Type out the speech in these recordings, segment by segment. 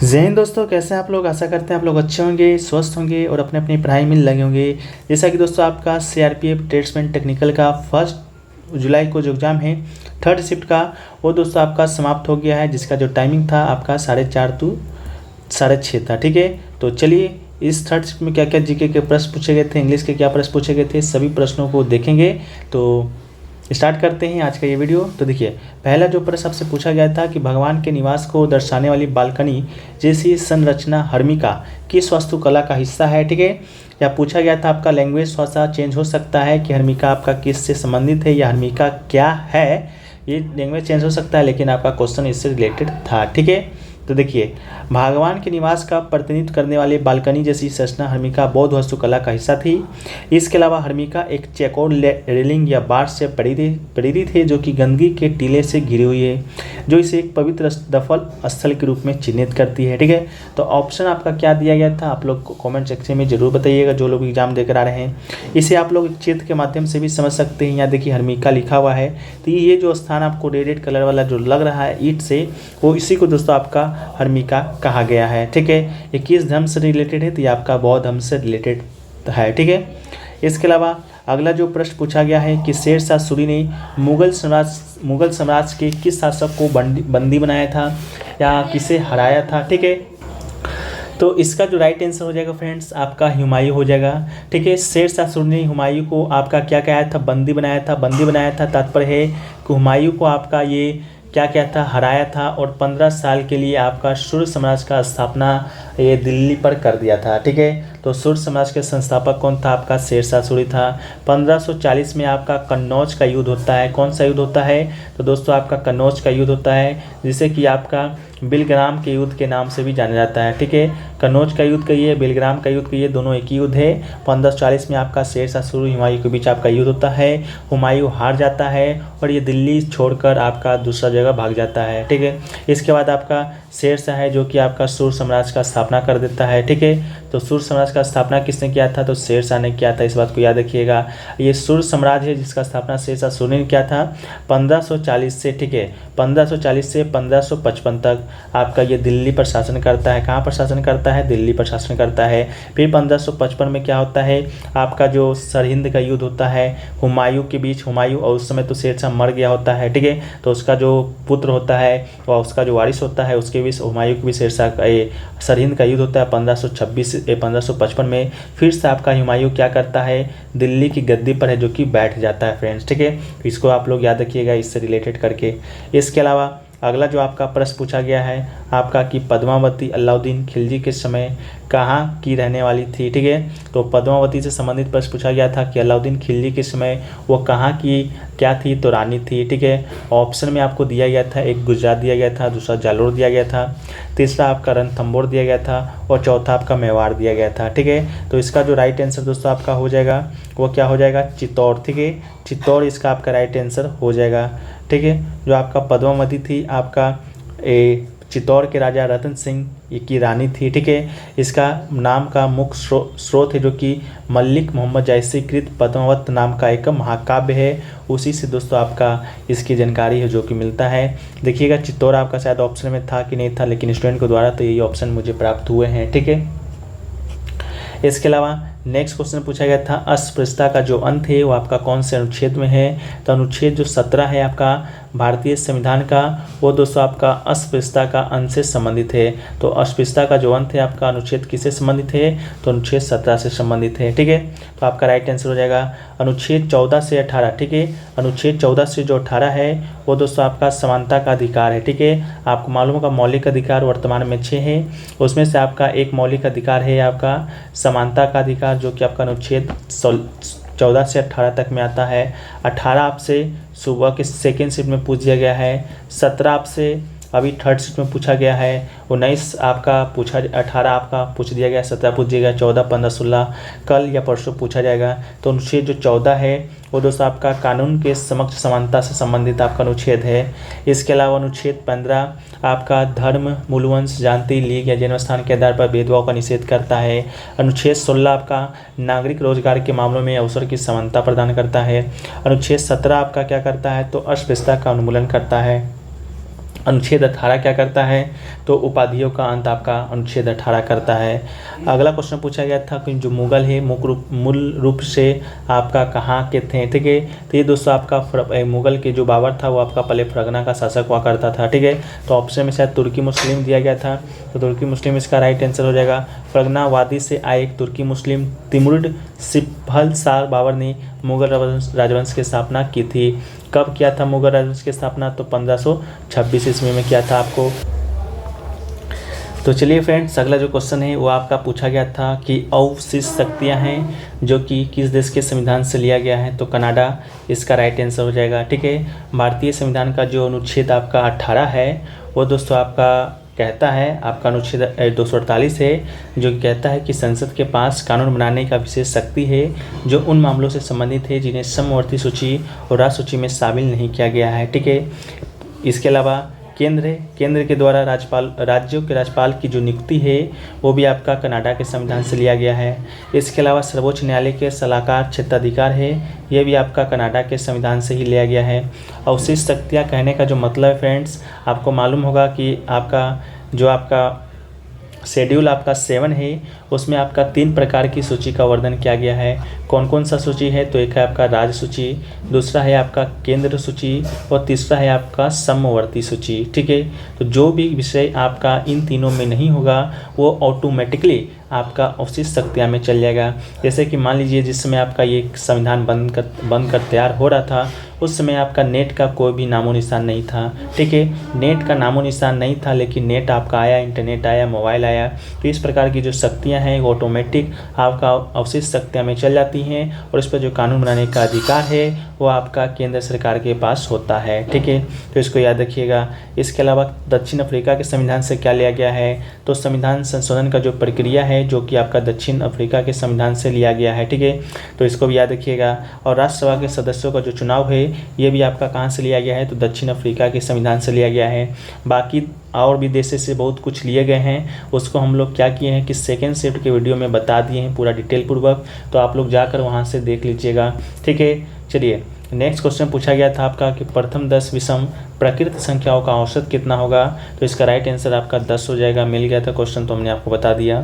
जय हिंद दोस्तों, कैसे हैं आप लोग। आशा करते हैं आप लोग अच्छे होंगे, स्वस्थ होंगे और अपने अपनी पढ़ाई में लगे होंगे। जैसा कि दोस्तों आपका सीआरपीएफ ट्रेड्समैन टेक्निकल का 1 जुलाई को जो एग्ज़ाम है थर्ड शिफ्ट का, वो दोस्तों आपका समाप्त हो गया है, जिसका जो टाइमिंग था आपका 4:30 to 6:30 था। ठीक है, तो चलिए इस थर्ड शिफ्ट में क्या क्या जीके के प्रश्न पूछे गए थे, इंग्लिश के क्या प्रश्न पूछे गए थे, सभी प्रश्नों को देखेंगे। तो स्टार्ट करते हैं आज का ये वीडियो। तो देखिए, पहला जो प्रश्न आपसे पूछा गया था कि भगवान के निवास को दर्शाने वाली बालकनी जैसी संरचना हर्मिका किस वास्तुकला का हिस्सा है। ठीक है, या पूछा गया था आपका लैंग्वेज थोड़ा सा चेंज हो सकता है कि हर्मिका आपका किस से संबंधित है या हर्मिका क्या है, ये लैंग्वेज चेंज हो सकता है, लेकिन आपका क्वेश्चन इससे रिलेटेड था। ठीक है, तो देखिए, भगवान के निवास का प्रतिनिधित्व करने वाले बालकनी जैसी संरचना हर्मिका बौद्ध वास्तुकला का हिस्सा थी। इसके अलावा हर्मिका एक चौकोर रेलिंग या बाड़ से प्रेरित है जो कि गंदगी के टीले से घिरी हुई है, जो इसे एक पवित्र दफन स्थल के रूप में चिन्हित करती है। ठीक है, तो ऑप्शन आपका क्या दिया गया था आप लोग कॉमेंट सेक्शन में जरूर बताइएगा, जो लोग एग्जाम देकर आ रहे हैं। इसे आप लोग एक चित्र के माध्यम से भी समझ सकते हैं। यहाँ देखिए हर्मिका लिखा हुआ है, तो ये जो स्थान आपको रेड कलर वाला जो लग रहा है ईंट से, वो इसी को दोस्तों आपका हर्मिका कहा गया है। ठीक है, ये किस धर्म से रिलेटेड है, तो ये आपका बौद्ध धर्म से रिलेटेड है। ठीक है, इसके अलावा अगला जो प्रश्न पूछा गया है कि शेरशाह सूरी ने मुगल साम्राज्य के किस शासक को बंदी बनाया था या किसे हराया था। ठीक है, तो इसका जो राइट आंसर हो जाएगा फ्रेंड्स आपका हुमायूं हो जाएगा। ठीक है, शेरशाह सूरी ने हुमायूं को आपका क्या कहा था, बंदी बनाया था। तात्पर्य है कि हुमायूं को आपका ये क्या क्या था, हराया था और 15 साल के लिए आपका सूर्य साम्राज्य का स्थापना ये दिल्ली पर कर दिया था। ठीक है, तो सूर्य साम्राज्य के संस्थापक कौन था, आपका शेरशाह सूरी था। 1540 में आपका कन्नौज का युद्ध होता है। कौन सा युद्ध होता है, तो दोस्तों आपका कन्नौज का युद्ध होता है, जिसे कि आपका बिलग्राम के युद्ध के नाम से भी जाना जाता है। ठीक है, कन्नौज का युद्ध कहिए, बिलग्राम का युद्ध कहिए, दोनों एक ही युद्ध है। 1540 में आपका शेरशाह सूरी हुमायूं के बीच आपका युद्ध होता है। हुमायूं हार जाता है और ये दिल्ली छोड़कर आपका दूसरा जगह भाग जाता है। ठीक है, इसके बाद आपका शेरशाह है जो कि आपका सूर्य साम्राज्य का स्थापना कर देता है। ठीक है, तो सूर्य साम्राज्य का स्थापना किसने किया था, तो शेरशाह ने किया था। इस बात को याद रखिएगा। ये सूर्य साम्राज्य है जिसका स्थापना शेरशाह सूरी ने किया था 1540 से। ठीक है, 1540 से 1555 तक आपका ये दिल्ली पर शासन करता है। कहाँ पर शासन करता है, दिल्ली पर शासन करता है। फिर 1555 में क्या होता है, आपका जो सरहिंद का युद्ध होता है हुमायूं के बीच। हुमायूं और उस समय तो शेरशाह मर गया होता है। ठीक है, तो उसका जो पुत्र होता है और उसका जो वारिस होता है उसके बीच हुमायूं के बीच शेरशाह का सरहिंद का युद्ध होता है 1555 में। फिर से आपका हुमायूं क्या करता है, दिल्ली की गद्दी पर है जो कि बैठ जाता है फ्रेंड्स। ठीक है, इसको आप लोग याद रखिएगा इससे रिलेटेड करके। इसके अलावा अगला जो आपका प्रश्न पूछा गया है आपका कि पद्मावती अलाउद्दीन खिलजी के समय कहाँ की रहने वाली थी। ठीक है, तो पद्मावती से संबंधित प्रश्न पूछा गया था कि अलाउद्दीन खिलजी के समय वो कहाँ की क्या थी, तो रानी थी। ठीक है, ऑप्शन में आपको दिया गया था, एक गुजरात दिया गया था, दूसरा जालोर दिया गया था, तीसरा आपका रणथंभौर दिया गया था और चौथा आपका मेवाड़ दिया गया था। ठीक है, तो इसका जो राइट आंसर दोस्तों आपका हो जाएगा वो क्या हो जाएगा, चित्तौड़। ठीक है, चित्तौड़ इसका आपका राइट आंसर हो जाएगा। ठीक है, जो आपका पद्मावती थी आपका चित्तौड़ के राजा रतन सिंह की रानी थी। ठीक है, इसका नाम का मुख्य स्रोत है जो कि मलिक मोहम्मद जायसी कृत पद्मावत नाम का एक महाकाव्य है, उसी से दोस्तों आपका इसकी जानकारी है जो कि मिलता है। देखिएगा चित्तौड़ आपका शायद ऑप्शन में था कि नहीं था, लेकिन स्टूडेंट के द्वारा तो यही ऑप्शन मुझे प्राप्त हुए हैं। ठीक है, इसके अलावा नेक्स्ट क्वेश्चन पूछा गया था अस्पृश्यता का जो अंत है वो आपका कौन से अनुच्छेद में है, तो अनुच्छेद जो 17 है आपका भारतीय संविधान का, वो दोस्तों आपका अस्पृश्यता का अंत से संबंधित है। तो अस्पृश्यता का जो अंत है आपका अनुच्छेद किससे संबंधित है, तो अनुच्छेद 17 से संबंधित है। ठीक है, तो आपका राइट आंसर हो जाएगा अनुच्छेद 14 से 18। ठीक है, अनुच्छेद 14 से जो 18 है वो दोस्तों आपका समानता का अधिकार है। ठीक है, आपको मालूम होगा मौलिक अधिकार वर्तमान में 6 है, उसमें से आपका एक मौलिक अधिकार है आपका समानता का अधिकार, जो कि आपका अनुच्छेद 14 से 18 तक में आता है। 18 आपसे सुबह के सेकेंड शिफ्ट में पूछ दिया गया है, 17 आपसे अभी थर्ड शिफ्ट में पूछा गया है, 19 आपका पूछा, 18 आपका पूछ दिया गया, 17 पूछ दिया गया, 14, 15, 16 कल या परसों पूछा जाएगा। तो अनुच्छेद जो 14 है वो दोस्तों आपका कानून के समक्ष समानता से संबंधित आपका अनुच्छेद है। इसके अलावा अनुच्छेद 15 आपका धर्म, मूलवंश, जाति, लीग या जन्म स्थान के आधार पर भेदभाव का निषेध करता है। अनुच्छेद 16 आपका नागरिक रोजगार के मामलों में अवसर की समानता प्रदान करता है। अनुच्छेद 17 आपका क्या करता है, तो अस्पृश्यता का उन्मूलन करता है। अनुच्छेद 18 क्या करता है, तो उपाधियों का अंत आपका अनुच्छेद 18 करता है। अगला क्वेश्चन पूछा गया था कि जो मुगल है मूल रूप से आपका कहाँ के थे, ठीक है। तो ये दोस्तों आपका मुगल के जो बाबर था वो आपका पहले फरगना का शासक हुआ करता था, ठीक है। तो ऑप्शन में शायद तुर्की मुस्लिम दिया गया था, तो तुर्की मुस्लिम इसका राइट आंसर हो जाएगा। फरगना वादी से आए एक तुर्की मुस्लिम तिमुरिड सिपहल शाह बाबर ने मुगल राजवंश की स्थापना की थी। कब किया था मुगल राजवंश की स्थापना, तो 1526 ईस्वी में किया था आपको। तो चलिए फ्रेंड्स, अगला जो क्वेश्चन है वो आपका पूछा गया था कि अवशिष्ट शक्तियाँ हैं जो कि किस देश के संविधान से लिया गया है, तो कनाडा इसका राइट आंसर हो जाएगा, ठीक है। भारतीय संविधान का जो अनुच्छेद आपका 18 है वो दोस्तों आपका कहता है, आपका अनुच्छेद 248 है, जो कहता है कि संसद के पास कानून बनाने का विशेष शक्ति है जो उन मामलों से संबंधित है जिन्हें समवर्ती सूची और राज्य सूची में शामिल नहीं किया गया है, ठीक है। इसके अलावा केंद्र के द्वारा राज्यों के राज्यपाल की जो नियुक्ति है वो भी आपका कनाडा के संविधान से लिया गया है। इसके अलावा सर्वोच्च न्यायालय के सलाहकार क्षेत्राधिकार है, ये भी आपका कनाडा के संविधान से ही लिया गया है। अवशिष्ट शक्तियाँ कहने का जो मतलब है फ्रेंड्स, आपको मालूम होगा कि आपका शेड्यूल आपका 7 है, उसमें आपका 3 प्रकार की सूची का वर्णन किया गया है। कौन कौन सा सूची है, तो एक है आपका राज्य सूची, दूसरा है आपका केंद्र सूची और तीसरा है आपका समवर्ती सूची, ठीक है। तो जो भी विषय आपका इन तीनों में नहीं होगा वो ऑटोमेटिकली आपका अवशिष्ट शक्तियाँ में चल जाएगा। जैसे कि मान लीजिए जिस समय आपका ये संविधान बनकर तैयार हो रहा था उस समय आपका नेट का कोई भी नामो निशान नहीं था, ठीक है। नेट का नामो निशान नहीं था, लेकिन नेट आपका आया, इंटरनेट आया, मोबाइल आया, तो इस प्रकार की जो शक्तियाँ हैं वो ऑटोमेटिक आपका अवशिष्ट शक्तियाँ में चल जाती हैं और इस पर जो कानून बनाने का अधिकार है वो आपका केंद्र सरकार के पास होता है, ठीक है। तो इसको याद रखिएगा। इसके अलावा दक्षिण अफ्रीका के संविधान से क्या लिया गया है, तो संविधान संशोधन का जो प्रक्रिया है जो कि आपका दक्षिण अफ्रीका के संविधान से लिया गया है, ठीक है। तो इसको भी याद रखिएगा। और राज्यसभा के सदस्यों का जो चुनाव है ये भी आपका कहाँ से लिया गया है, तो दक्षिण अफ्रीका के संविधान से लिया गया है। बाकी और भी देशों से बहुत कुछ लिए गए हैं, उसको हम लोग क्या किए हैं कि सेकेंड शिफ्ट के वीडियो में बता दिए हैं पूरा डिटेल पूर्वक, तो आप लोग जाकर वहाँ से देख लीजिएगा, ठीक है। चलिए नेक्स्ट क्वेश्चन पूछा गया था आपका कि प्रथम 10 विषम प्रकृत संख्याओं का औसत कितना होगा, तो इसका राइट आंसर आपका 10 हो जाएगा। मिल गया था क्वेश्चन तो हमने आपको बता दिया।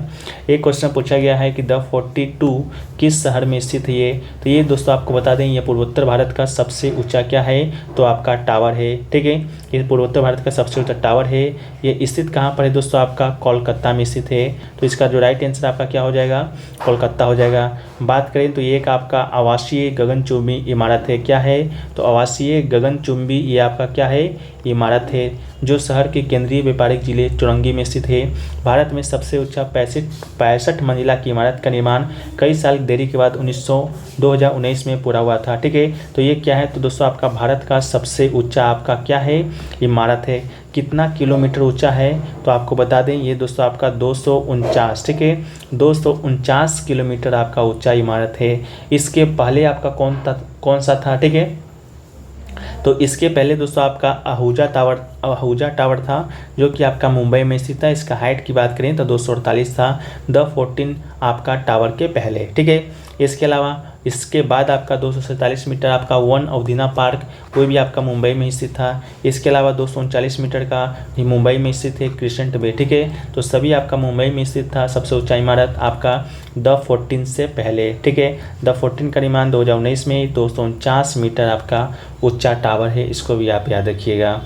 एक क्वेश्चन पूछा गया है कि द 42 किस शहर में स्थित है ये, तो ये दोस्तों आपको बता दें ये पूर्वोत्तर भारत का सबसे ऊंचा क्या है, तो आपका टावर है, ठीक है। ये पूर्वोत्तर भारत का सबसे ऊंचा टावर है। ये स्थित कहाँ पर है दोस्तों, आपका कोलकाता में स्थित है। तो इसका जो राइट आंसर आपका क्या हो जाएगा, कोलकाता हो जाएगा। बात करें तो ये एक आपका आवासीय गगनचुंबी इमारत है, क्या है, तो आवासीय गगनचुंबी ये आपका क्या है, इमारत है जो शहर के केंद्रीय व्यापारिक जिले चुरंगी में स्थित है। भारत में सबसे ऊंचा 65 मंजिला की इमारत का निर्माण कई साल देरी के बाद 2019 में पूरा हुआ था, ठीक है। तो ये क्या है, तो दोस्तों आपका भारत का सबसे ऊंचा आपका क्या है, इमारत है। कितना किलोमीटर ऊंचा है, तो आपको बता दें ये दोस्तों आपका 249, ठीक है, 249 किलोमीटर आपका ऊंचा इमारत है। इसके पहले आपका कौन सा था, ठीक है। तो इसके पहले दोस्तों आपका आहूजा टावर था जो कि आपका मुंबई में स्थित था। इसका हाइट की बात करें तो 248 था, द 14 आपका टावर के पहले, ठीक है। इसके अलावा इसके बाद आपका 247 मीटर आपका वन अवधिना पार्क, वो भी आपका मुंबई में स्थित था। इसके अलावा 239 मीटर का भी मुंबई में स्थित है क्रिसेंट बे, ठीक है। तो सभी आपका मुंबई में स्थित था। सबसे ऊंचा इमारत आपका द 14 से पहले, ठीक है। द 14 का निर्माण 2019 में 249 मीटर आपका ऊंचा टावर है, इसको भी आप याद रखिएगा।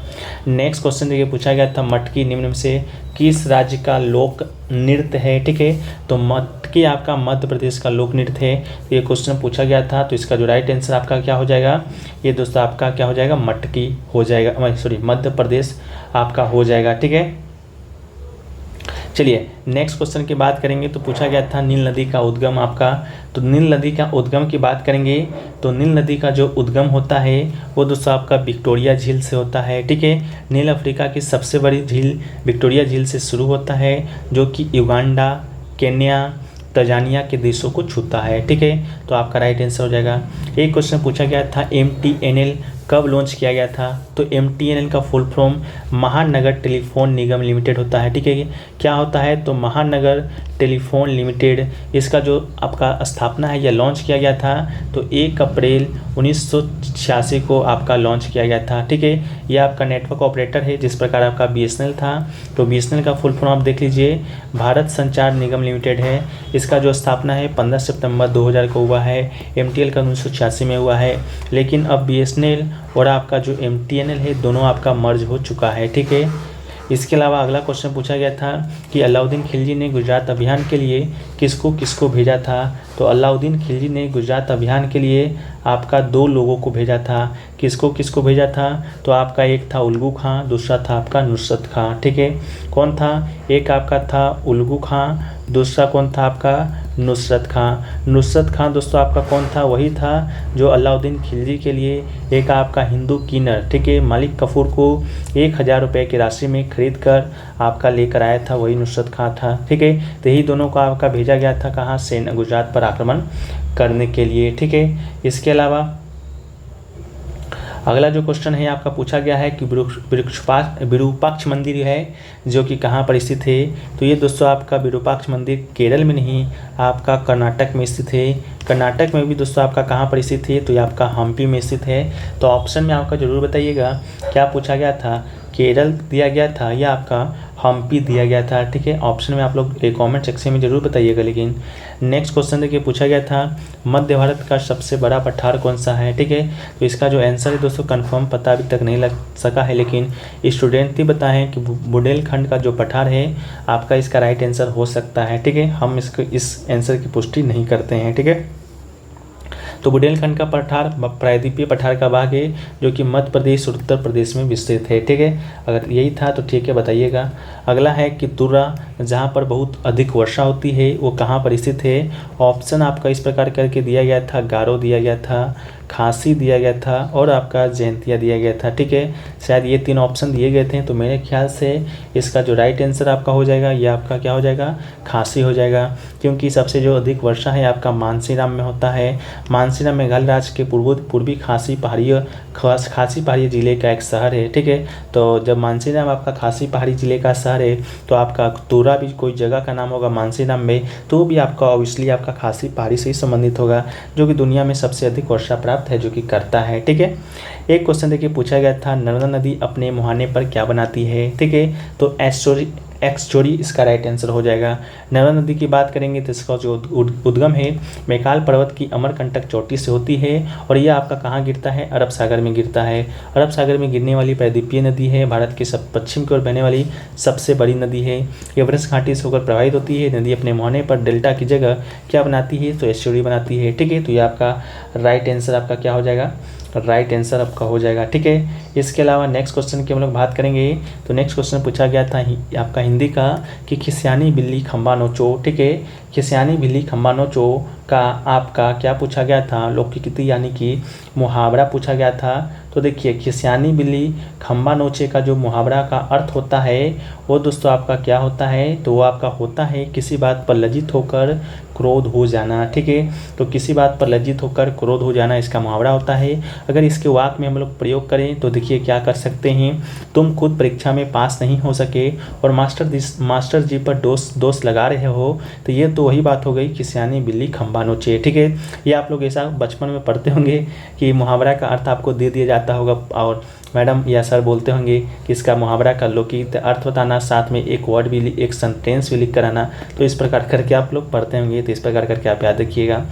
नेक्स्ट क्वेश्चन देखिए पूछा गया था मटकी निम्न में से किस राज्य का लोक नृत्य है, ठीक है। तो मटकी आपका मध्य प्रदेश का लोक नृत्य है। ये क्वेश्चन पूछा गया था, तो इसका जो राइट आंसर आपका क्या हो जाएगा, ये दोस्तों आपका क्या हो जाएगा, मटकी हो जाएगा, सॉरी मध्य प्रदेश आपका हो जाएगा, ठीक है। चलिए नेक्स्ट क्वेश्चन की बात करेंगे तो पूछा गया था नील नदी का उद्गम आपका, तो नील नदी का उद्गम की बात करेंगे तो नील नदी का जो उद्गम होता है वो दोस्तों आपका विक्टोरिया झील से होता है, ठीक है। नील अफ्रीका की सबसे बड़ी झील विक्टोरिया झील से शुरू होता है जो कि युगांडा, केन्या, तंजानिया के देशों को छूता है, ठीक है। तो आपका राइट आंसर हो जाएगा। एक क्वेश्चन पूछा गया था MTNL कब लॉन्च किया गया था? तो MTNL का फुल फॉर्म महानगर टेलीफोन निगम लिमिटेड होता है, ठीक है। क्या होता है? तो महानगर टेलीफोन लिमिटेड, इसका जो आपका स्थापना है या लॉन्च किया गया था तो 1 अप्रैल 1986 को आपका लॉन्च किया गया था, ठीक है। यह आपका नेटवर्क ऑपरेटर है, जिस प्रकार आपका BSNL था तो BSNL का फुल फॉर्म आप देख लीजिए, भारत संचार निगम लिमिटेड है। इसका जो स्थापना है 15 सितंबर 2000 को हुआ है। MTNL का 1986 में हुआ है, लेकिन अब BSNL और आपका जो MTNL है दोनों आपका मर्ज हो चुका है, ठीक है। इसके अलावा अगला क्वेश्चन पूछा गया था कि अलाउद्दीन खिलजी ने गुजरात अभियान के लिए किसको किसको भेजा था? तो अलाउद्दीन खिलजी ने गुजरात अभियान के लिए आपका 2 लोगों को भेजा था। किसको किसको भेजा था? तो आपका एक था उल्गू खां, दूसरा था आपका नुसरत खां, ठीक है। कौन था? एक आपका था उल्गू खां, दूसरा कौन था आपका? नुसरत खां। नुसरत खां दोस्तों आपका कौन था? वही था जो अलाउद्दीन खिलजी के लिए एक आपका हिंदू किन्नर, ठीक है, मलिक कफूर को 1000 रुपये की राशि में खरीद कर आपका लेकर आया था, वही नुसरत खां था, ठीक है। तो यही दोनों को आपका भेजा गया था कहाँ? सेना गुजरात पर आक्रमण करने के लिए, ठीक है। इसके अलावा अगला जो क्वेश्चन है आपका पूछा गया है कि विरूपाक्ष मंदिर है जो कि कहाँ पर स्थित है? तो ये दोस्तों आपका विरूपाक्ष मंदिर केरल में नहीं, आपका कर्नाटक में स्थित है। कर्नाटक में भी दोस्तों आपका कहाँ पर स्थित है? तो ये आपका हम्पी में स्थित है। तो ऑप्शन में आपका ज़रूर बताइएगा क्या पूछा गया था, केरल दिया गया था या आपका हम्पी दिया गया था, ठीक है। ऑप्शन में आप लोग कमेंट सेक्शन में ज़रूर बताइएगा। लेकिन नेक्स्ट क्वेश्चन देखिए पूछा गया था मध्य भारत का सबसे बड़ा पठार कौन सा है, ठीक है। तो इसका जो आंसर है दोस्तों कंफर्म पता अभी तक नहीं लग सका है, लेकिन स्टूडेंट ही बताएं कि बुंदेलखंड का जो पठार है आपका इसका राइट आंसर हो सकता है, ठीक है। हम इस आंसर की पुष्टि नहीं करते हैं, ठीक है। तो बुंदेलखंड का पठार प्रायद्वीपीय पठार का भाग है जो कि मध्य प्रदेश और उत्तर प्रदेश में विस्तृत है, ठीक है। अगर यही था तो ठीक है बताइएगा। अगला है कि तुर्रा जहाँ पर बहुत अधिक वर्षा होती है वो कहाँ पर स्थित है? ऑप्शन आपका इस प्रकार करके दिया गया था, गारो दिया गया था, खांसी दिया गया था और आपका जयंतिया दिया गया था, ठीक है। शायद ये 3 ऑप्शन दिए गए थे, तो मेरे ख्याल से इसका जो राइट आंसर आपका हो जाएगा ये आपका क्या हो जाएगा? खांसी हो जाएगा, क्योंकि सबसे जो अधिक वर्षा है आपका मानसीराम में होता है। मानसीराम मेघालय राज्य के पूर्वी खासी पहाड़ी जिले का एक शहर है, ठीक है। तो जब मानसीराम आपका खासी पहाड़ी जिले का शहर है तो आपका तुर्रा भी कोई जगह का नाम होगा मानसीराम में, तो भी आपका ऑब्वियसली आपका खासी पहाड़ी से ही संबंधित होगा, जो कि दुनिया में सबसे अधिक वर्षा प्राप्त है जो कि करता है, ठीक है। एक क्वेश्चन देखिए पूछा गया था नर्मदा नदी अपने मुहाने पर क्या बनाती है, ठीक है। तो एक्सचोरी इसका राइट आंसर हो जाएगा। नर्मदा नदी की बात करेंगे तो इसका जो उद्गम है मैकाल पर्वत की अमरकंटक चोटी से होती है और यह आपका कहाँ गिरता है? अरब सागर में गिरता है। अरब सागर में गिरने वाली प्रायद्वीपीय नदी है, भारत के पश्चिम की ओर बहने वाली सबसे बड़ी नदी है। एवरेस्ट घाटी से होकर प्रवाहित होती है। नदी अपने मुहाने पर डेल्टा की जगह क्या बनाती है? तो एस्चुरी बनाती है, ठीक है। तो ये आपका राइट आंसर आपका क्या हो जाएगा? राइट आंसर आपका हो जाएगा, ठीक है। इसके अलावा नेक्स्ट क्वेश्चन की हम लोग बात करेंगे। तो नेक्स्ट क्वेश्चन पूछा गया था आपका हिंदी का कि खिसियानी बिल्ली खंबा नोचो, ठीक है। खिसियानी बिल्ली खंबा नोचो का आपका क्या पूछा गया था? लोककृति यानी कि मुहावरा पूछा गया था। तो देखिए खिसियानी बिल्ली खंबा नोचे का जो मुहावरा का अर्थ होता है वो दोस्तों आपका क्या होता है? तो वो आपका होता है किसी बात पर लज्जित होकर क्रोध हो जाना, ठीक है। तो किसी बात पर लज्जित होकर क्रोध हो जाना इसका मुहावरा होता है। अगर इसके वाक्य में हम लोग प्रयोग करें तो देखिए क्या कर सकते हैं, तुम खुद परीक्षा में पास नहीं हो सके और मास्टर जी पर दोष लगा रहे हो, तो ये तो वही बात हो गई खिसियानी बिल्ली खंबा नोचे, ठीक है। ये आप लोग ऐसा बचपन में पढ़ते होंगे कि मुहावरा का अर्थ आपको दे दिया जाता होगा और मैडम या सर बोलते होंगे कि इसका मुहावरा का लौकिक अर्थ बताना, साथ में एक वर्ड भी एक सेंटेंस भी लिख कर आना। तो इस प्रकार करके आप लोग पढ़ते होंगे, तो इस प्रकार करके आप याद रखिएगा।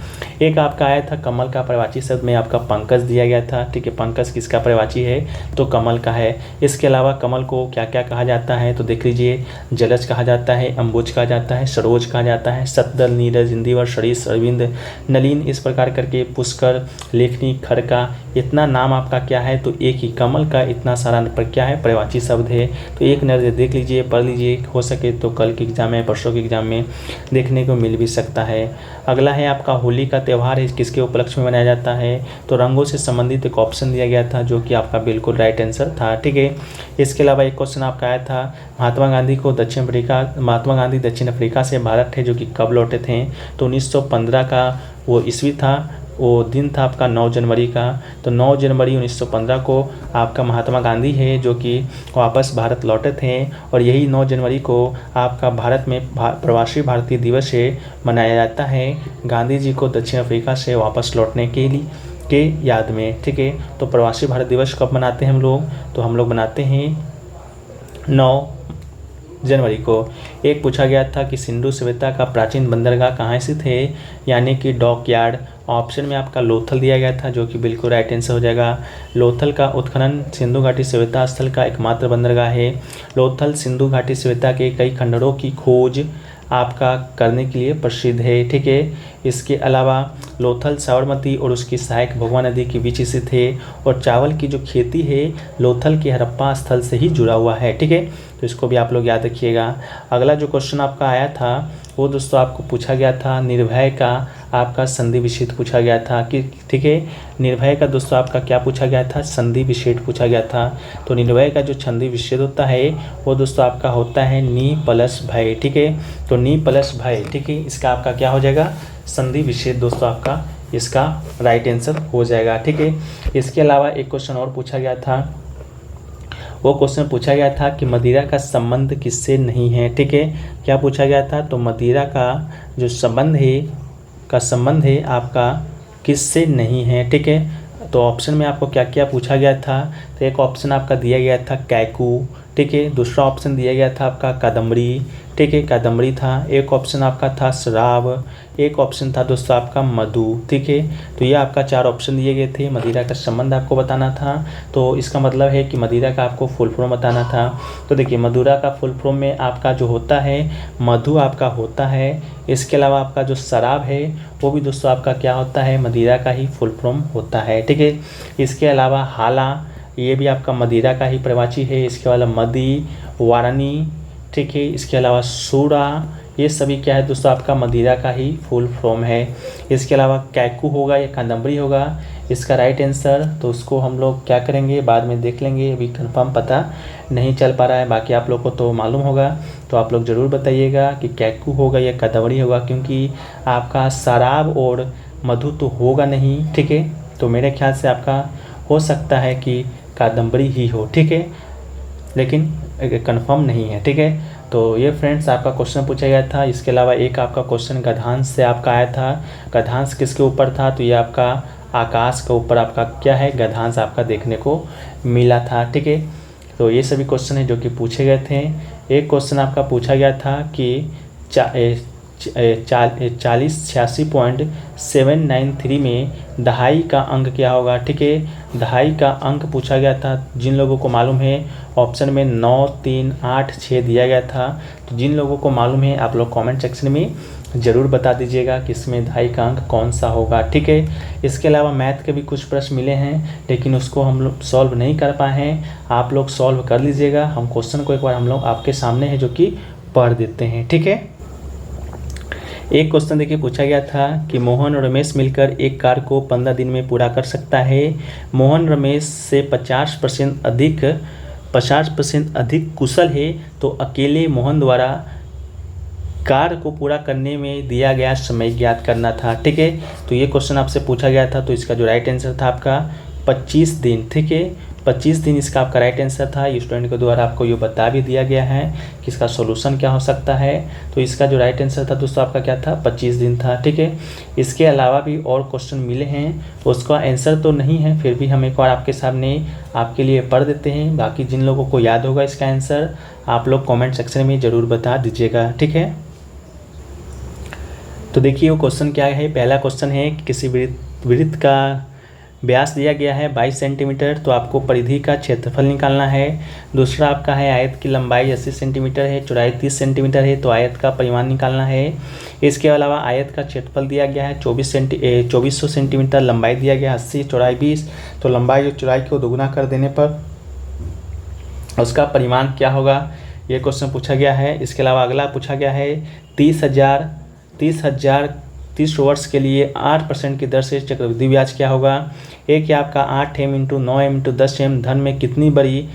एक आपका आया था कमल का पर्यायवाची शब्द में आपका पंकज दिया गया था, ठीक है। पंकज किसका पर्यायवाची है? तो कमल का है। इसके अलावा कमल को क्या क्या कहा जाता है? तो देख लीजिए जलज कहा जाता है, अम्बुज कहा जाता है, सरोज कहा जाता है, सतदल, नीरज, इंदिवर, शरीष, अरविंद, नलिन, इस प्रकार करके पुष्कर, लेखनी, खरका, इतना नाम आपका क्या है? तो एक ही कमल का इतना सारा पर क्या है? पर्यायवाची शब्द है। तो एक नजर देख लीजिए, पढ़ लीजिए, हो सके तो कल के एग्जाम में, परसों के एग्जाम में देखने को मिल भी सकता है। अगला है आपका होली का त्यौहार है किसके उपलक्ष्य में मनाया जाता है? तो रंगों से संबंधित एक ऑप्शन दिया गया था जो कि आपका बिल्कुल राइट आंसर था, ठीक है। इसके अलावा एक क्वेश्चन आपका आया था महात्मा गांधी दक्षिण अफ्रीका से भारत थे जो कि कब लौटे थे? तो 1915 का वो ईस्वी था वो दिन था आपका 9 जनवरी का। तो 9 जनवरी 1915 को आपका महात्मा गांधी है जो कि वापस भारत लौटे थे, और यही 9 जनवरी को आपका भारत में प्रवासी भारतीय दिवस है मनाया जाता है, गांधी जी को दक्षिण अफ्रीका से वापस लौटने के याद में। ठीक है, तो प्रवासी भारत दिवस कब मनाते हैं हम लोग? तो हम लोग मनाते हैं 9 जनवरी को। एक पूछा गया था कि सिंधु सभ्यता का प्राचीन बंदरगाह कहाँ स्थित है, यानी कि डॉक यार्ड। ऑप्शन में आपका लोथल दिया गया था, जो कि बिल्कुल राइट आंसर हो जाएगा। लोथल का उत्खनन सिंधु घाटी सभ्यता स्थल का एकमात्र बंदरगाह है। लोथल सिंधु घाटी सभ्यता के कई खंडरों की खोज आपका करने के लिए प्रसिद्ध है। ठीक है, इसके अलावा लोथल साबरमती और उसकी सहायक भगवा नदी के बीच स्थित है, और चावल की जो खेती है लोथल के हड़प्पा स्थल से ही जुड़ा हुआ है। ठीक है, तो इसको भी आप लोग याद रखिएगा। अगला जो क्वेश्चन आपका आया था वो दोस्तों आपको पूछा गया था निर्भय का आपका संधि विच्छेद पूछा गया था कि ठीक है, निर्भय का दोस्तों आपका क्या पूछा गया था? संधि विच्छेद पूछा गया था। तो निर्भय का जो संधि विच्छेद होता है वो दोस्तों आपका होता है नी प्लस भय। ठीक है, तो नी प्लस भय, ठीक है, इसका आपका क्या हो जाएगा? संधि विच्छेद दोस्तों आपका इसका राइट आंसर हो जाएगा। ठीक है, इसके अलावा एक क्वेश्चन और पूछा गया था, वो क्वेश्चन पूछा गया था कि मदिरा का संबंध किससे नहीं है। ठीक है, क्या पूछा गया था? तो मदिरा का जो संबंध है आपका किससे नहीं है। ठीक है, तो ऑप्शन में आपको क्या क्या पूछा गया था? तो एक ऑप्शन आपका दिया गया था कैकू। ठीक है, दूसरा ऑप्शन दिया गया था आपका कादम्बरी। ठीक है, कादम्बरी था। एक ऑप्शन आपका था शराब, एक ऑप्शन था दोस्तों आपका मधु। ठीक है, तो ये आपका 4 ऑप्शन दिए गए थे। मदिरा का संबंध आपको बताना था, तो इसका मतलब है कि मदिरा का आपको फुल फॉर्म बताना था। तो देखिए मदिरा का फुल फॉर्म में आपका जो होता है मधु आपका होता है। इसके अलावा आपका जो शराब है वो भी दोस्तों आपका क्या होता है? मदिरा का ही फुल फॉर्म होता है। ठीक है, इसके अलावा हाला ये भी आपका मदिरा का ही प्रवाची है। इसके अलावा मदी, वारानी, ठीक है, इसके अलावा सूरा, ये सभी क्या है दोस्तों आपका मदिरा का ही फुल फॉर्म है। इसके अलावा कैकू होगा या कादम्बरी होगा इसका राइट आंसर, तो उसको हम लोग क्या करेंगे बाद में देख लेंगे, अभी कंफर्म पता नहीं चल पा रहा है। बाकी आप लोग को तो मालूम होगा, तो आप लोग ज़रूर बताइएगा कि कैकू होगा या कादम्बरी होगा, क्योंकि आपका शराब और मधु तो होगा नहीं। ठीक है, तो मेरे ख्याल से आपका हो सकता है कि कादम्बरी ही हो। ठीक है, लेकिन कंफर्म नहीं है। ठीक है, तो ये फ्रेंड्स आपका क्वेश्चन पूछा गया था। इसके अलावा एक आपका क्वेश्चन गधांश से आपका आया था। गधांश किसके ऊपर था? तो ये आपका आकाश के ऊपर आपका क्या है? गधांश आपका देखने को मिला था। ठीक है, तो ये सभी क्वेश्चन है जो कि पूछे गए थे। एक क्वेश्चन आपका पूछा गया था कि 4086.793 में दहाई का अंक क्या होगा। ठीक है, दहाई का अंक पूछा गया था। जिन लोगों को मालूम है ऑप्शन में 9, 3, 8, 6 दिया गया था। तो जिन लोगों को मालूम है आप लोग कमेंट सेक्शन में ज़रूर बता दीजिएगा कि इसमें दहाई का अंक कौन सा होगा। ठीक है, इसके अलावा मैथ के भी कुछ प्रश्न मिले हैं, लेकिन उसको हम लोग सॉल्व नहीं कर पाए हैं। आप लोग सॉल्व कर लीजिएगा। हम क्वेश्चन को एक बार हम लोग आपके सामने है जो कि पढ़ देते हैं। ठीक है, एक क्वेश्चन देखिए पूछा गया था कि मोहन और रमेश मिलकर एक कार को 15 दिन में पूरा कर सकता है। मोहन रमेश से 50% अधिक कुशल है, तो अकेले मोहन द्वारा कार को पूरा करने में दिया गया समय ज्ञात करना था। ठीक है, तो ये क्वेश्चन आपसे पूछा गया था, तो इसका जो राइट आंसर था आपका 25 दिन। ठीक है, 25 दिन इसका आपका राइट आंसर था। स्टूडेंट के द्वारा आपको ये बता भी दिया गया है कि इसका सॉल्यूशन क्या हो सकता है। तो इसका जो राइट आंसर था दोस्तों आपका क्या था? 25 दिन था। ठीक है, इसके अलावा भी और क्वेश्चन मिले हैं, उसका आंसर तो नहीं है, फिर भी हम एक बार आपके सामने आपके लिए पढ़ देते हैं। बाकी जिन लोगों को याद होगा इसका आंसर आप लोग कॉमेंट सेक्शन में ज़रूर बता दीजिएगा। ठीक है, तो देखिए वो क्वेश्चन क्या है। पहला क्वेश्चन है कि किसी वृत्त का व्यास दिया गया है 22 सेंटीमीटर, तो आपको परिधि का क्षेत्रफल निकालना है। दूसरा आपका है आयत की लंबाई 80 सेंटीमीटर है, चौड़ाई 30 सेंटीमीटर है, तो आयत का परिमाण निकालना है। इसके अलावा आयत का क्षेत्रफल दिया गया है 2400 सेंटीमीटर, लंबाई दिया गया 80, चौड़ाई 20, तो लंबाई और चौड़ाई को दोगुना कर देने पर उसका परिमाण क्या होगा, ये क्वेश्चन पूछा गया है। इसके अलावा अगला पूछा गया है 30 वर्ष के लिए 8% की दर से चक्रवृद्धि ब्याज क्या होगा। एक है आपका 8m × 9m × 10m धन में कितनी बड़ी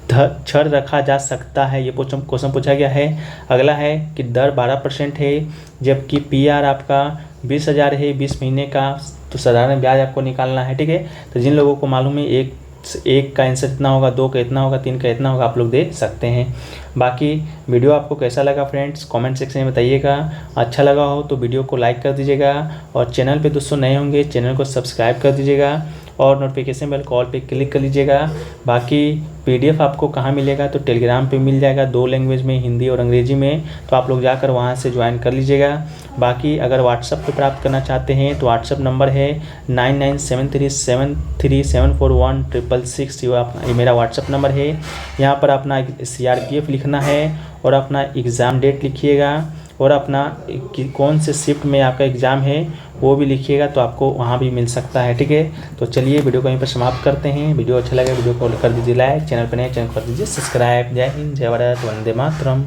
छड़ रखा जा सकता है, ये क्वेश्चन पूछा गया है। अगला है कि दर 12% है, जबकि PR आपका 20,000 है 20 महीने का, तो साधारण ब्याज आपको निकालना है। ठीक है, तो जिन लोगों को मालूम है एक का आंसर इतना होगा, 2 का इतना होगा, 3 का इतना होगा, आप लोग दे सकते हैं। बाकी वीडियो आपको कैसा लगा फ्रेंड्स, कमेंट सेक्शन में बताइएगा। अच्छा लगा हो तो वीडियो को लाइक कर दीजिएगा, और चैनल पे दोस्तों नए होंगे चैनल को सब्सक्राइब कर दीजिएगा, और नोटिफिकेशन बेल कॉल पे क्लिक कर लीजिएगा। बाकी PDF आपको कहाँ मिलेगा, तो टेलीग्राम पे मिल जाएगा, 2 लैंग्वेज में, हिंदी और अंग्रेजी में, तो आप लोग जाकर वहाँ से ज्वाइन कर लीजिएगा। बाकी अगर व्हाट्सअप पे प्राप्त करना चाहते हैं तो व्हाट्सअप नंबर है 997373741666, ये मेरा व्हाट्सअप नंबर है। यहाँ पर अपना CRPF लिखना है और अपना एग्ज़ाम डेट लिखिएगा, और अपना कौन से शिफ्ट में आपका एग्ज़ाम है वो भी लिखिएगा, तो आपको वहाँ भी मिल सकता है। ठीक है, तो चलिए वीडियो को यहीं पर समाप्त करते हैं। वीडियो अच्छा लगे वीडियो को कर दीजिए लाइक, चैनल पर नए चैनल कर दीजिए सब्सक्राइब। जय हिंद, जय भारत, वंदे मातरम।